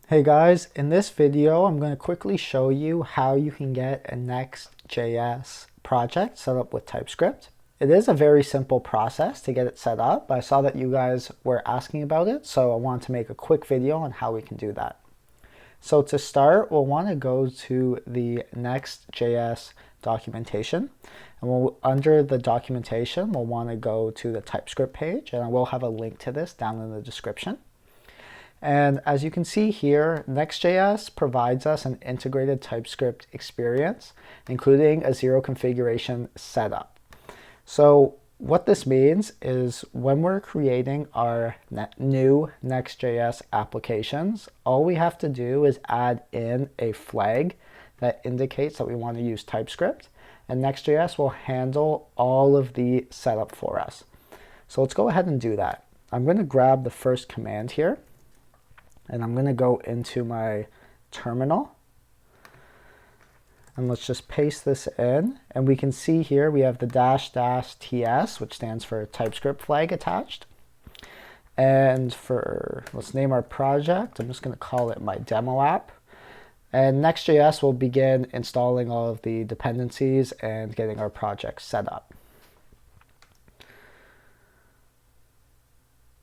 Hey guys, in this video I'm going to quickly show you how you can get a Next.js project set up with TypeScript. It is a very simple process to get it set up, but I saw that you guys were asking about it, so I wanted to make a quick video on how we can do that. So to start, we'll want to go to the Next.js documentation, and under the documentation we'll want to go to the TypeScript page, and I will have a link to this down in the description. And as you can see here, Next.js provides us an integrated TypeScript experience, including a zero configuration setup. So what this means is when we're creating our new Next.js applications, all we have to do is add in a flag that indicates that we want to use TypeScript, and Next.js will handle all of the setup for us. So let's go ahead and do that. I'm going to grab the first command here, and I'm going to go into my terminal, and let's just paste this in, and we can see here we have the --ts, which stands for TypeScript flag attached. And let's name our project. I'm just going to call it my demo app. And Next.js will begin installing all of the dependencies and getting our project set up.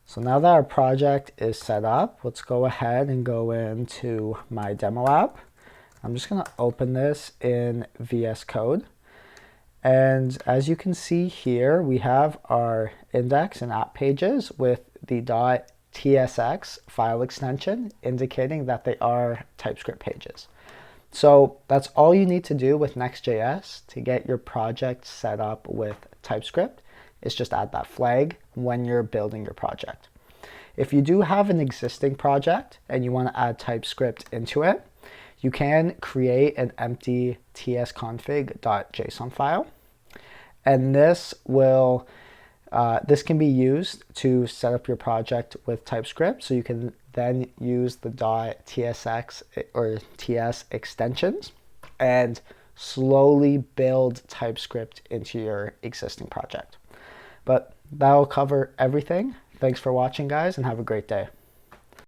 So now that our project is set up, let's go ahead and go into my demo app. I'm just going to open this in VS Code. And as you can see here, we have our index and app pages with the .tsx file extension indicating that they are TypeScript pages. So that's all you need to do with Next.js to get your project set up with TypeScript. Is just add that flag when you're building your project. If you do have an existing project and you want to add TypeScript into it, you can create an empty tsconfig.json file, and this can be used to set up your project with TypeScript. So you can then use the .tsx or ts extensions and slowly build TypeScript into your existing project. But that'll cover everything. Thanks for watching, guys, and have a great day.